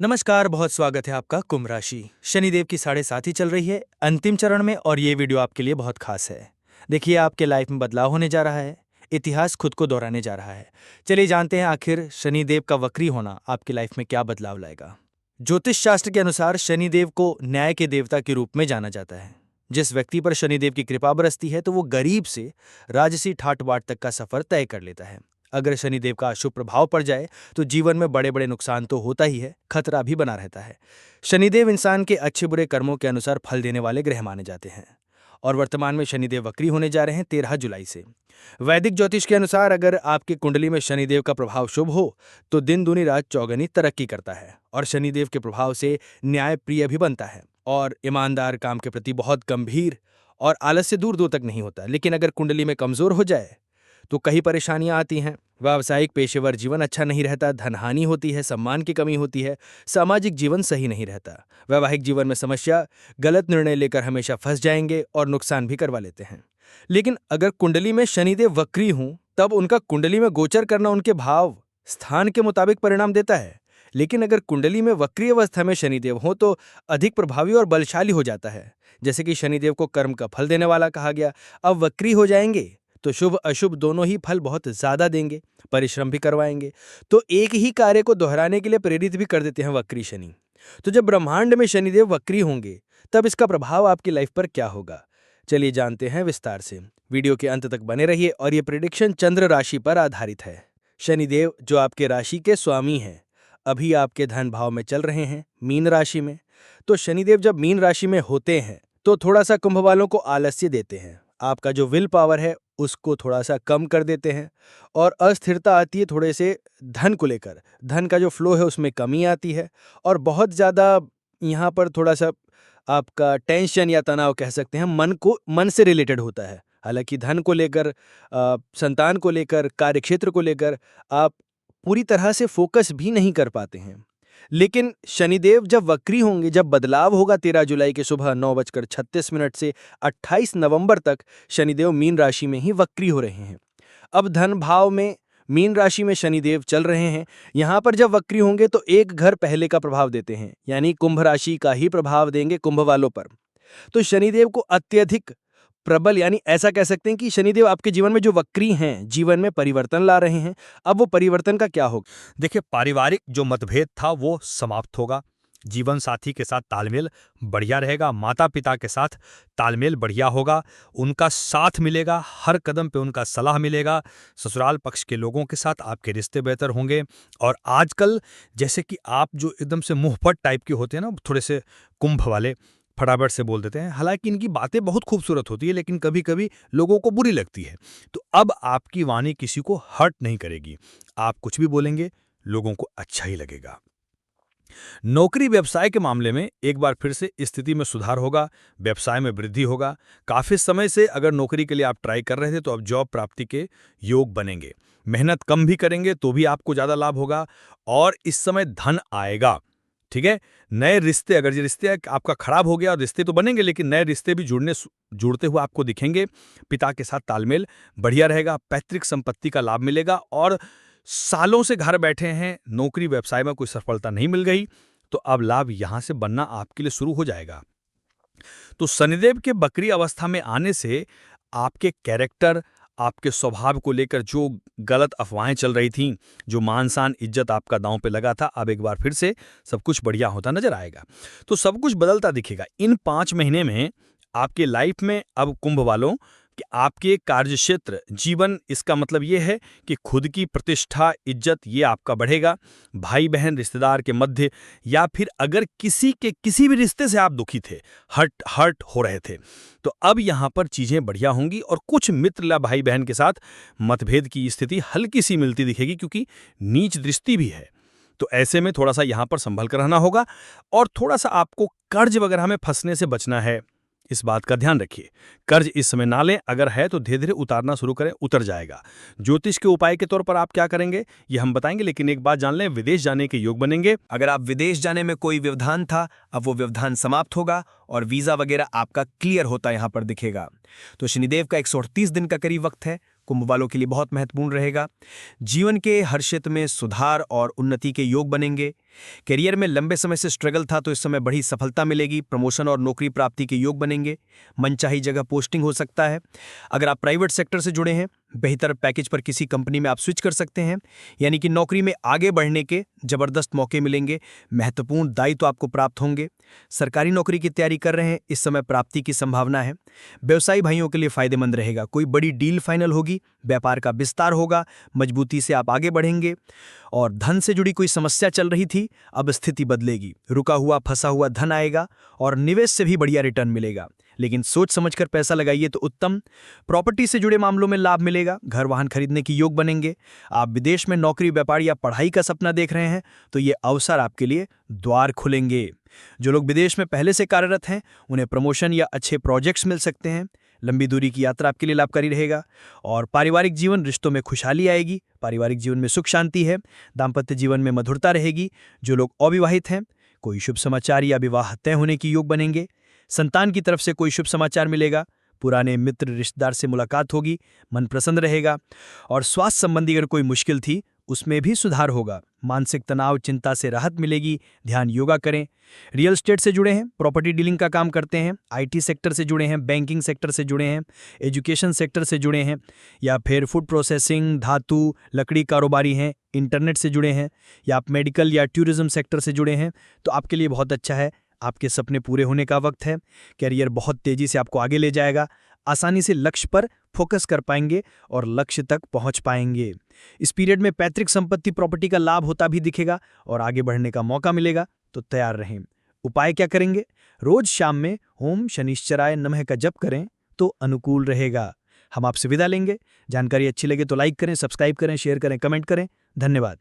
नमस्कार, बहुत स्वागत है आपका कुंभ राशि। शनिदेव की 7.5 चल रही है अंतिम चरण में और ये वीडियो आपके लिए बहुत खास है। देखिए, आपके लाइफ में बदलाव होने जा रहा है, इतिहास खुद को दोहराने जा रहा है। चलिए जानते हैं आखिर शनिदेव का वक्री होना आपकी लाइफ में क्या बदलाव लाएगा। ज्योतिष शास्त्र के अनुसार शनिदेव को न्याय के देवता के रूप में जाना जाता है। जिस व्यक्ति पर शनिदेव की कृपा बरसती है तो वो गरीब से राजसी ठाट बाट तक का सफर तय कर लेता है। अगर शनिदेव का अशुभ प्रभाव पड़ जाए तो जीवन में बड़े बड़े नुकसान तो होता ही है, खतरा भी बना रहता है। शनिदेव इंसान के अच्छे बुरे कर्मों के अनुसार फल देने वाले ग्रह माने जाते हैं और वर्तमान में शनिदेव वक्री होने जा रहे हैं 13 जुलाई से। वैदिक ज्योतिष के अनुसार अगर आपकी कुंडली में शनिदेव का प्रभाव शुभ हो तो दिन दूनी रात चौगनी तरक्की करता है और शनिदेव के प्रभाव से न्याय प्रिय भी बनता है और ईमानदार, काम के प्रति बहुत गंभीर और आलस्य दूर दूर तक नहीं होता। लेकिन अगर कुंडली में कमजोर हो जाए तो कई परेशानियां आती हैं। व्यावसायिक पेशेवर जीवन अच्छा नहीं रहता, धन हानि होती है, सम्मान की कमी होती है, सामाजिक जीवन सही नहीं रहता, वैवाहिक जीवन में समस्या, गलत निर्णय लेकर हमेशा फंस जाएंगे और नुकसान भी करवा लेते हैं। लेकिन अगर कुंडली में शनिदेव वक्री हों तब उनका कुंडली में गोचर करना उनके भाव स्थान के मुताबिक परिणाम देता है। लेकिन अगर कुंडली में वक्री अवस्था में शनिदेव हो तो अधिक प्रभावी और बलशाली हो जाता है। जैसे कि शनिदेव को कर्म का फल देने वाला कहा गया, अब वक्री हो जाएंगे तो शुभ अशुभ दोनों ही फल बहुत ज्यादा देंगे, परिश्रम भी करवाएंगे, तो एक ही कार्य को दोहराने के लिए प्रेरित भी कर देते हैं वक्री शनि। तो जब ब्रह्मांड में शनिदेव वक्री होंगे तब इसका प्रभाव आपकी लाइफ पर क्या होगा, चलिए जानते हैं विस्तार से। वीडियो के अंत तक बने रहिए और ये प्रेडिक्शन चंद्र राशि पर आधारित है। शनिदेव जो आपके राशि के स्वामी हैं अभी आपके धन भाव में चल रहे हैं मीन राशि में। तो शनिदेव जब मीन राशि में होते हैं तो थोड़ा सा कुंभ वालों को आलस्य देते हैं, आपका जो विल पावर है उसको थोड़ा सा कम कर देते हैं और अस्थिरता आती है थोड़े से धन को लेकर, धन का जो फ्लो है उसमें कमी आती है और बहुत ज़्यादा यहाँ पर थोड़ा सा आपका टेंशन या तनाव कह सकते हैं, मन से रिलेटेड होता है। हालांकि धन को लेकर, संतान को लेकर, कार्यक्षेत्र को लेकर आप पूरी तरह से फोकस भी नहीं कर पाते हैं। लेकिन शनिदेव जब वक्री होंगे, जब बदलाव होगा 13 जुलाई के सुबह 9:36 से 28 नवंबर तक शनिदेव मीन राशि में ही वक्री हो रहे हैं। अब धन भाव में मीन राशि में शनिदेव चल रहे हैं। यहाँ पर जब वक्री होंगे तो एक घर पहले का प्रभाव देते हैं, यानी कुंभ राशि का ही प्रभाव देंगे कुंभ वालों पर। तो शनिदेव को अत्यधिक प्रबल, यानी ऐसा कह सकते हैं कि शनिदेव आपके जीवन में जो वक्री हैं, जीवन में परिवर्तन ला रहे हैं। अब वो परिवर्तन का क्या होगा? देखिए, पारिवारिक जो मतभेद था वो समाप्त होगा, जीवन साथी के साथ तालमेल बढ़िया रहेगा, माता पिता के साथ तालमेल बढ़िया होगा, उनका साथ मिलेगा, हर कदम पे उनका सलाह मिलेगा, ससुराल पक्ष के लोगों के साथ आपके रिश्ते बेहतर होंगे। और आजकल जैसे कि आप जो एकदम से मुंहफट टाइप के होते हैं ना, थोड़े से कुंभ वाले फटाफट से बोल देते हैं, हालांकि इनकी बातें बहुत खूबसूरत होती है लेकिन कभी कभी लोगों को बुरी लगती है। तो अब आपकी वाणी किसी को हर्ट नहीं करेगी, आप कुछ भी बोलेंगे लोगों को अच्छा ही लगेगा। नौकरी व्यवसाय के मामले में एक बार फिर से स्थिति में सुधार होगा, व्यवसाय में वृद्धि होगा। काफी समय से अगर नौकरी के लिए आप ट्राई कर रहे थे तो अब जॉब प्राप्ति के योग बनेंगे। मेहनत कम भी करेंगे तो भी आपको ज्यादा लाभ होगा और इस समय धन आएगा। ठीक है, नए रिश्ते, अगर ये रिश्ते आपका खराब हो गया और रिश्ते तो बनेंगे लेकिन नए रिश्ते भी जुड़ते हुए आपको दिखेंगे। पिता के साथ तालमेल बढ़िया रहेगा, पैतृक संपत्ति का लाभ मिलेगा और सालों से घर बैठे हैं, नौकरी व्यवसाय में कोई सफलता नहीं मिल गई तो अब लाभ यहां से बनना आपके लिए शुरू हो जाएगा। तो शनिदेव के बकरी अवस्था में आने से आपके कैरेक्टर, आपके स्वभाव को लेकर जो गलत अफवाहें चल रही थीं, जो मान शान इज्जत आपका दांव पे लगा था, अब एक बार फिर से सब कुछ बढ़िया होता नजर आएगा। तो सब कुछ बदलता दिखेगा इन 5 महीने में आपके लाइफ में। अब कुंभ वालों कि आपके कार्यक्षेत्र जीवन, इसका मतलब ये है कि खुद की प्रतिष्ठा, इज्जत ये आपका बढ़ेगा। भाई बहन रिश्तेदार के मध्य या फिर अगर किसी भी रिश्ते से आप दुखी थे, हर्ट हो रहे थे, तो अब यहाँ पर चीजें बढ़िया होंगी और कुछ मित्र या भाई बहन के साथ मतभेद की स्थिति हल्की सी मिलती दिखेगी क्योंकि नीच दृष्टि भी है। तो ऐसे में थोड़ा सा यहाँ पर संभल कर रहना होगा और थोड़ा सा आपको कर्ज वगैरह में फंसने से बचना है, इस बात का ध्यान रखिए। कर्ज इस समय ना लें, अगर है तो धीरे धीरे उतारना शुरू करें, उतर जाएगा। ज्योतिष के उपाय के तौर पर आप क्या करेंगे ये हम बताएंगे, लेकिन एक बात जान लें, विदेश जाने के योग बनेंगे। अगर आप विदेश जाने में कोई व्यवधान था, अब वो व्यवधान समाप्त होगा और वीजा वगैरह आपका क्लियर होता यहाँ पर दिखेगा। तो शनिदेव का 138 दिन का करीब वक्त है, कुंभ वालों के लिए बहुत महत्वपूर्ण रहेगा। जीवन के हर क्षेत्र में सुधार और उन्नति के योग बनेंगे। करियर में लंबे समय से स्ट्रगल था तो इस समय बड़ी सफलता मिलेगी। प्रमोशन और नौकरी प्राप्ति के योग बनेंगे। मनचाही जगह पोस्टिंग हो सकता है। अगर आप प्राइवेट सेक्टर से जुड़े हैं, बेहतर पैकेज पर किसी कंपनी में आप स्विच कर सकते हैं, यानी कि नौकरी में आगे बढ़ने के जबरदस्त मौके मिलेंगे। महत्वपूर्ण दायित्व आपको प्राप्त होंगे। सरकारी नौकरी की तैयारी कर रहे हैं, इस समय प्राप्ति की संभावना है। व्यवसायी भाइयों के लिए फायदेमंद रहेगा। कोई बड़ी डील फाइनल होगी, व्यापार का विस्तार होगा, मजबूती से आप आगे बढ़ेंगे। और धन से जुड़ी कोई समस्या चल रही थी, अब स्थिति बदलेगी। रुका हुआ फंसा हुआ धन आएगा और निवेश से भी बढ़िया रिटर्न मिलेगा, लेकिन सोच समझकर पैसा लगाइए तो उत्तम। प्रॉपर्टी से जुड़े मामलों में लाभ मिलेगा। घर वाहन खरीदने की योग बनेंगे। आप विदेश में नौकरी, व्यापार या पढ़ाई का सपना देख रहे हैं तो ये अवसर आपके लिए द्वार खुलेंगे। जो लोग विदेश में पहले से कार्यरत हैं, उन्हें प्रमोशन या अच्छे प्रोजेक्ट्स मिल सकते हैं। लंबी दूरी की यात्रा आपके लिए लाभकारी रहेगा। और पारिवारिक जीवन, रिश्तों में खुशहाली आएगी। पारिवारिक जीवन में सुख शांति है। दाम्पत्य जीवन में मधुरता रहेगी। जो लोग अविवाहित हैं, कोई शुभ समाचार या विवाह तय होने की योग बनेंगे। संतान की तरफ से कोई शुभ समाचार मिलेगा। पुराने मित्र, रिश्तेदार से मुलाकात होगी। मन प्रसन्न रहेगा। और स्वास्थ्य संबंधी अगर कोई मुश्किल थी, उसमें भी सुधार होगा। मानसिक तनाव, चिंता से राहत मिलेगी। ध्यान योगा करें। रियल एस्टेट से जुड़े हैं, प्रॉपर्टी डीलिंग का काम करते हैं, आईटी सेक्टर से जुड़े हैं, बैंकिंग सेक्टर से जुड़े हैं, एजुकेशन सेक्टर से जुड़े हैं, या फिर फूड प्रोसेसिंग, धातु, लकड़ी कारोबारी हैं, इंटरनेट से जुड़े हैं, या आप मेडिकल या टूरिज्म सेक्टर से जुड़े हैं, तो आपके लिए बहुत अच्छा है। आपके सपने पूरे होने का वक्त है। कैरियर बहुत तेजी से आपको आगे ले जाएगा। आसानी से लक्ष्य पर फोकस कर पाएंगे और लक्ष्य तक पहुंच पाएंगे। इस पीरियड में पैतृक संपत्ति, प्रॉपर्टी का लाभ होता भी दिखेगा और आगे बढ़ने का मौका मिलेगा, तो तैयार रहें। उपाय क्या करेंगे? रोज शाम में ओम शनिश्चराय नमः का जप करें तो अनुकूल रहेगा। हम आपसे विदा लेंगे। जानकारी अच्छी लगे तो लाइक करें, सब्सक्राइब करें, शेयर करें, कमेंट करें। धन्यवाद।